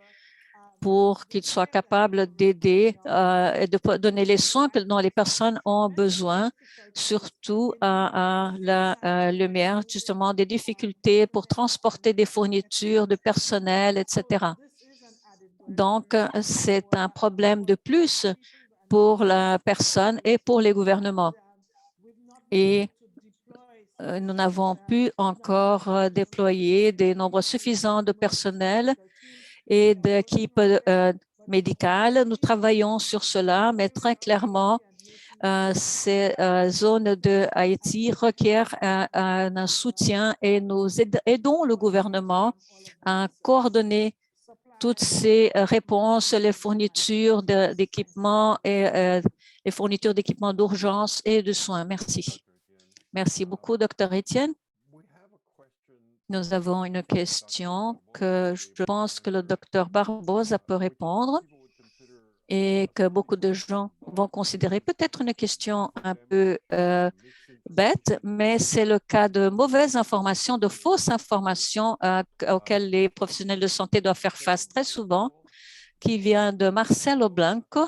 pour qu'il soit capable d'aider et de donner les soins dont les personnes ont besoin, surtout à la lumière, justement, des difficultés pour transporter des fournitures de personnel, etc. Donc, c'est un problème de plus pour la personne et pour les gouvernements. Et nous n'avons pu encore déployer des nombres suffisants de personnel et d'équipes médicales. Nous travaillons sur cela, mais très clairement, ces zones de Haïti requièrent un soutien et nous aidons le gouvernement à coordonner toutes ces réponses, les fournitures d'équipements et les fournitures d'équipements d'urgence et de soins. Merci. Merci beaucoup, Dr. Étienne. Nous avons une question que je pense que le docteur Barbosa peut répondre et que beaucoup de gens vont considérer peut-être une question un peu bête, mais c'est le cas de mauvaises informations, de fausses informations auxquelles les professionnels de santé doivent faire face très souvent, qui vient de Marcelo Blanco.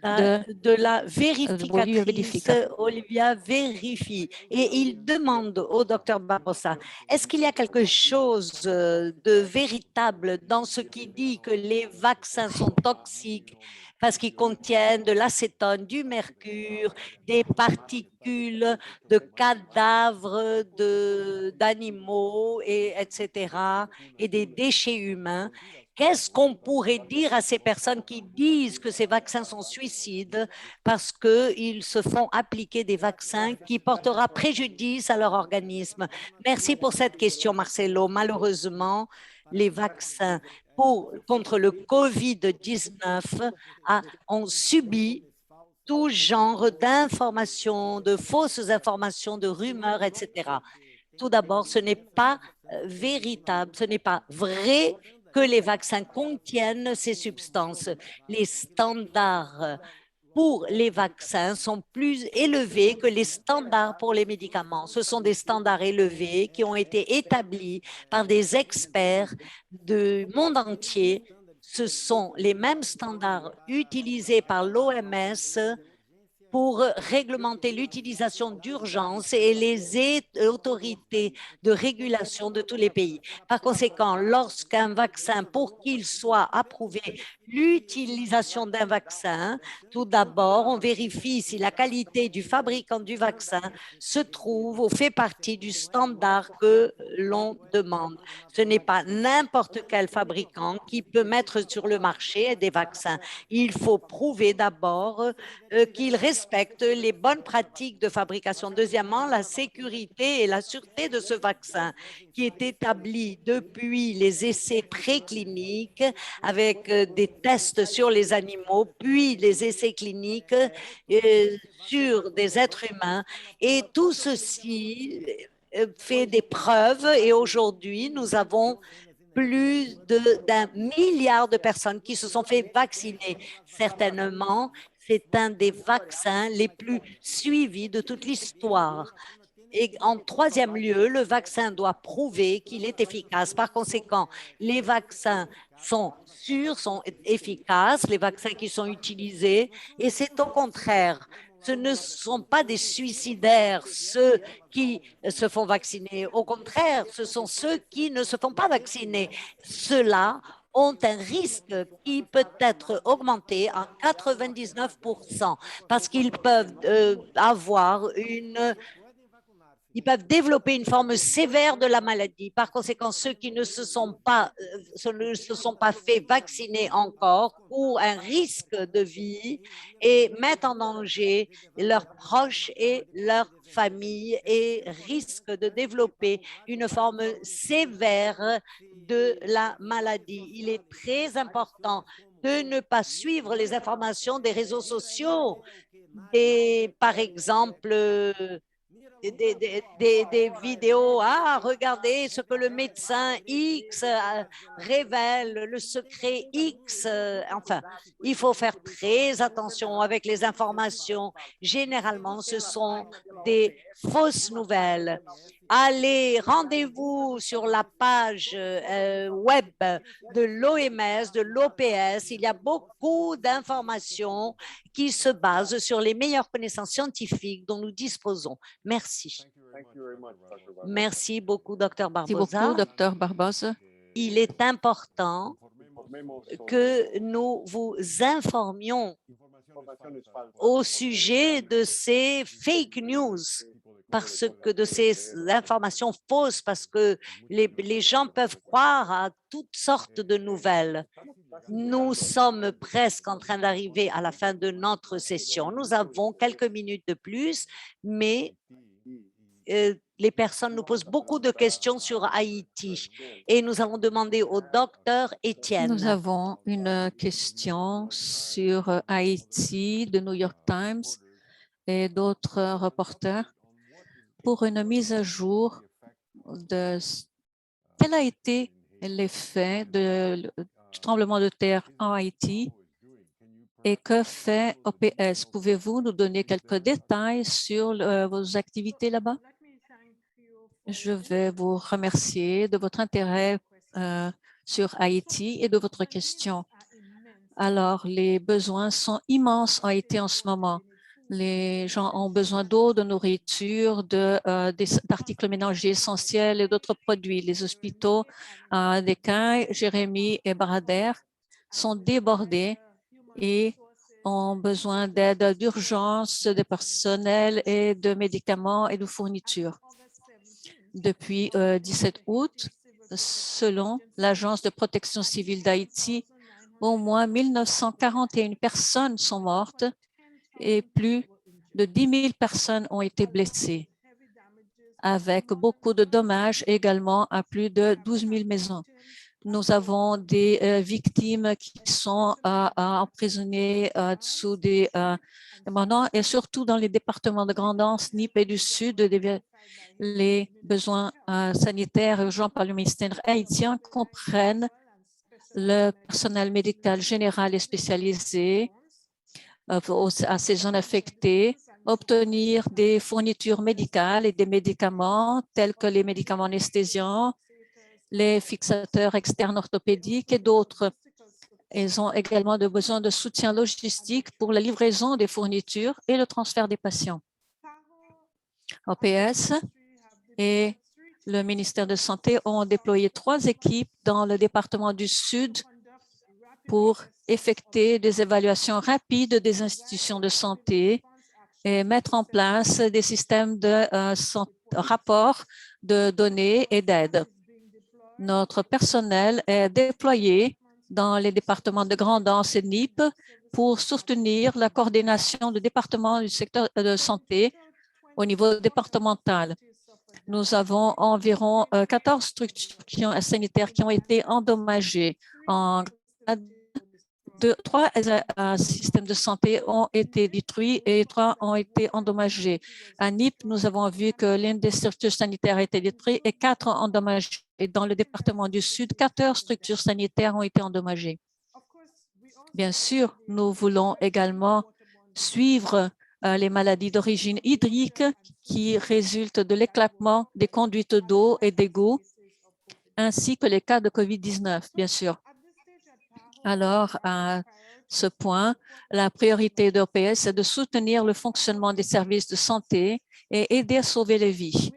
De la Bolivia vérificatrice Verifica. Olivia Vérifie et il demande au docteur Barbosa, est-ce qu'il y a quelque chose de véritable dans ce qui dit que les vaccins sont toxiques parce qu'ils contiennent de l'acétone, du mercure, des particules de cadavres d'animaux, etc., et des déchets humains? Qu'est-ce qu'on pourrait dire à ces personnes qui disent que ces vaccins sont suicides parce qu'ils se font appliquer des vaccins qui portera préjudice à leur organisme? Merci pour cette question, Marcelo. Malheureusement, les vaccins contre le COVID-19 ont subi tout genre d'informations, de fausses informations, de rumeurs, etc. Tout d'abord, ce n'est pas véritable, ce n'est pas vrai que les vaccins contiennent ces substances. Les standards pour les vaccins sont plus élevés que les standards pour les médicaments. Ce sont des standards élevés qui ont été établis par des experts du monde entier. Ce sont les mêmes standards utilisés par l'OMS pour réglementer l'utilisation d'urgence et les autorités de régulation de tous les pays. Par conséquent, lorsqu'un vaccin, pour qu'il soit approuvé, l'utilisation d'un vaccin, tout d'abord, on vérifie si la qualité du fabricant du vaccin se trouve ou fait partie du standard que l'on demande. Ce n'est pas n'importe quel fabricant qui peut mettre sur le marché des vaccins. Il faut prouver d'abord qu'il respecte les bonnes pratiques de fabrication. Deuxièmement, la sécurité et la sûreté de ce vaccin qui est établi depuis les essais précliniques avec des tests sur les animaux, puis les essais cliniques sur des êtres humains. Et tout ceci fait des preuves et aujourd'hui, nous avons plus d'un milliard de personnes qui se sont fait vacciner. Certainement, c'est un des vaccins les plus suivis de toute l'histoire. Et en troisième lieu, le vaccin doit prouver qu'il est efficace. Par conséquent, les vaccins sont sûrs, sont efficaces, les vaccins qui sont utilisés, et c'est au contraire. Ce ne sont pas des suicidaires, ceux qui se font vacciner. Au contraire, ce sont ceux qui ne se font pas vacciner. Ceux-là ont un risque qui peut être augmenté à 99% parce qu'ils peuvent ils peuvent développer une forme sévère de la maladie. Par conséquent, ceux qui ne se sont pas fait vacciner encore courent un risque de vie et mettent en danger leurs proches et leur famille et risquent de développer une forme sévère de la maladie. Il est très important de ne pas suivre les informations des réseaux sociaux, par exemple, des vidéos. Ah, regardez ce que le médecin X révèle, le secret X. Enfin, il faut faire très attention avec les informations. Généralement, ce sont des fausses nouvelles. Allez, rendez-vous sur la page web de l'OMS, de l'OPS. Il y a beaucoup d'informations qui se basent sur les meilleures connaissances scientifiques dont nous disposons. Merci. Merci beaucoup, Dr. Merci beaucoup, Barbosa. Dr. Barbosa. Il est important que nous vous informions au sujet de ces fake news, parce que de ces informations fausses, parce que les gens peuvent croire à toutes sortes de nouvelles. Nous sommes presque en train d'arriver à la fin de notre session. Nous avons quelques minutes de plus, mais les personnes nous posent beaucoup de questions sur Haïti et nous allons demander au docteur Étienne. Nous avons une question sur Haïti de New York Times et d'autres reporters pour une mise à jour de Quel a été l'effet du tremblement de terre en Haïti et que fait OPS? Pouvez-vous nous donner quelques détails sur vos activités là-bas? Je vais vous remercier de votre intérêt sur Haïti et de votre question. Alors, les besoins sont immenses en Haïti en ce moment. Les gens ont besoin d'eau, de nourriture, d'articles ménagers essentiels et d'autres produits. Les hôpitaux d'Écaille, Jérémie et Barader sont débordés et ont besoin d'aide d'urgence, de personnel et de médicaments et de fournitures. Depuis 17 août, selon l'Agence de protection civile d'Haïti, au moins 1941 personnes sont mortes et plus de 10 000 personnes ont été blessées, avec beaucoup de dommages également à plus de 12 000 maisons. Nous avons des victimes qui sont emprisonnées sous des mandats et surtout dans les départements de Grande-Anse, NIP et du Sud, les besoins sanitaires urgents par le ministère haïtien comprennent le personnel médical général et spécialisé à ces zones affectées, obtenir des fournitures médicales et des médicaments tels que les médicaments anesthésiants, les fixateurs externes orthopédiques et d'autres. Ils ont également besoin de soutien logistique pour la livraison des fournitures et le transfert des patients. OPS et le ministère de Santé ont déployé 3 équipes dans le département du Sud pour effectuer des évaluations rapides des institutions de santé et mettre en place des systèmes de rapport de données et d'aide. Notre personnel est déployé dans les départements de Grande-Anse et NIP pour soutenir la coordination du département du secteur de santé au niveau départemental. Nous avons environ 14 structures sanitaires qui ont été endommagées. 3 systèmes de santé ont été détruits et 3 ont été endommagés. À NIP, nous avons vu que l'une des structures sanitaires a été détruite et 4 endommagées. Et dans le département du Sud, 14 structures sanitaires ont été endommagées. Bien sûr, nous voulons également suivre les maladies d'origine hydrique qui résultent de l'éclatement des conduites d'eau et d'égouts, ainsi que les cas de COVID-19, bien sûr. Alors, à ce point, la priorité d'OPS est de soutenir le fonctionnement des services de santé et aider à sauver les vies.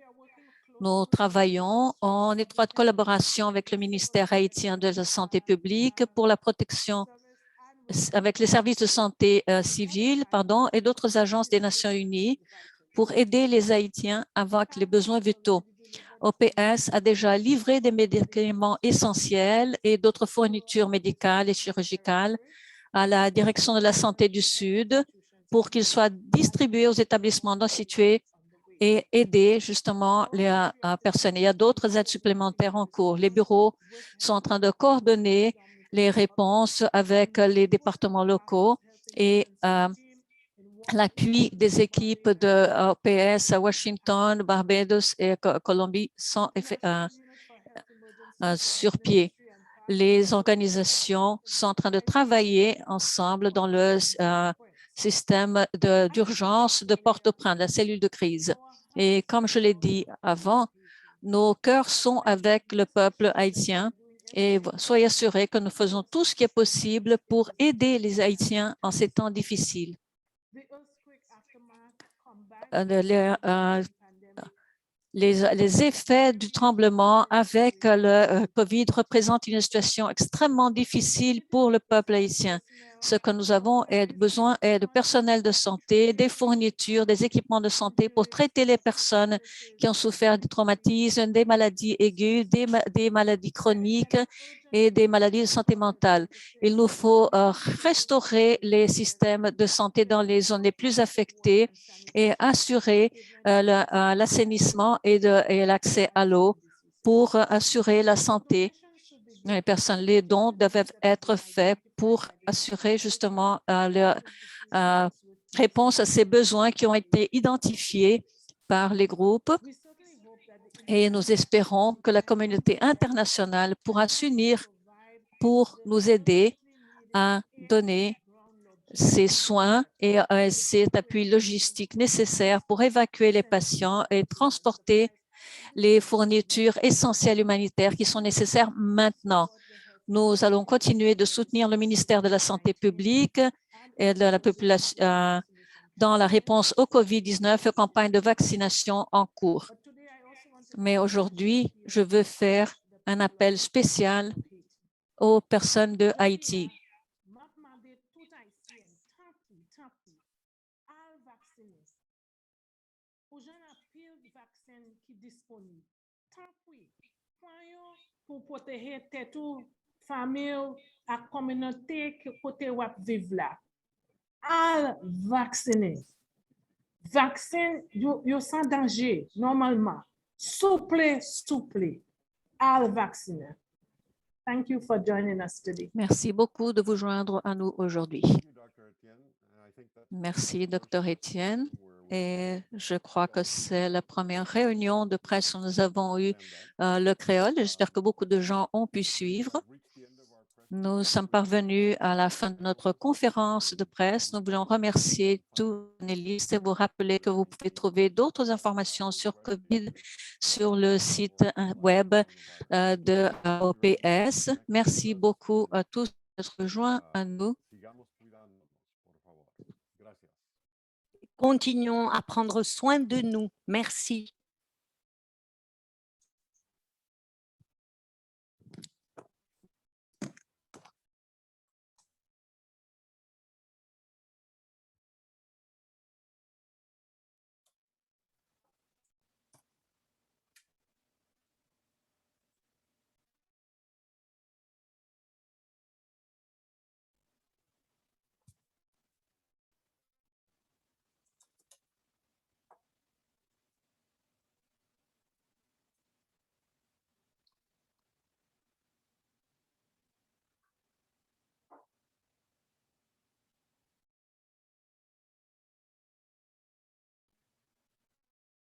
Nous travaillons en étroite collaboration avec le ministère haïtien de la Santé publique pour la protection avec les services de santé civile et d'autres agences des Nations unies pour aider les Haïtiens avec les besoins vitaux. OPS a déjà livré des médicaments essentiels et d'autres fournitures médicales et chirurgicales à la Direction de la santé du Sud pour qu'ils soient distribués aux établissements non situés et aider justement les personnes. Il y a d'autres aides supplémentaires en cours. Les bureaux sont en train de coordonner les réponses avec les départements locaux et l'appui des équipes de OPS à Washington, Barbados et Colombie sont sur pied. Les organisations sont en train de travailler ensemble dans le système d'urgence de Port-au-Prince, la cellule de crise. Et comme je l'ai dit avant, nos cœurs sont avec le peuple haïtien et soyez assurés que nous faisons tout ce qui est possible pour aider les Haïtiens en ces temps difficiles. Les effets du tremblement avec le COVID représentent une situation extrêmement difficile pour le peuple haïtien. Ce que nous avons besoin est de personnel de santé, des fournitures, des équipements de santé pour traiter les personnes qui ont souffert de traumatismes, des maladies aiguës, des maladies chroniques et des maladies de santé mentale. Il nous faut restaurer les systèmes de santé dans les zones les plus affectées et assurer l'assainissement et l'accès à l'eau pour assurer la santé des personnes. Les dons doivent être faits pour assurer justement la réponse à ces besoins qui ont été identifiés par les groupes. Et nous espérons que la communauté internationale pourra s'unir pour nous aider à donner ces soins et cet appui logistique nécessaire pour évacuer les patients et transporter les fournitures essentielles humanitaires qui sont nécessaires maintenant. Nous allons continuer de soutenir le ministère de la Santé publique et de la population dans la réponse au COVID-19 et campagne de vaccination en cours. Mais aujourd'hui, je veux faire un appel spécial aux personnes de Haïti. Pour protéger toute famille et communauté que côté wap vive là. Al vacciner. Vaccin, yo sans danger, normalement. Souple. Al vacciner. Thank you for joining us today. Merci beaucoup de vous joindre à nous aujourd'hui. Merci, Dr. Etienne. Et je crois que c'est la première réunion de presse où nous avons eu le créole. J'espère que beaucoup de gens ont pu suivre. Nous sommes parvenus à la fin de notre conférence de presse. Nous voulons remercier tous les panélistes et vous rappeler que vous pouvez trouver d'autres informations sur COVID sur le site web de OPS. Merci beaucoup à tous d'être joints à nous. Continuons à prendre soin de nous. Merci.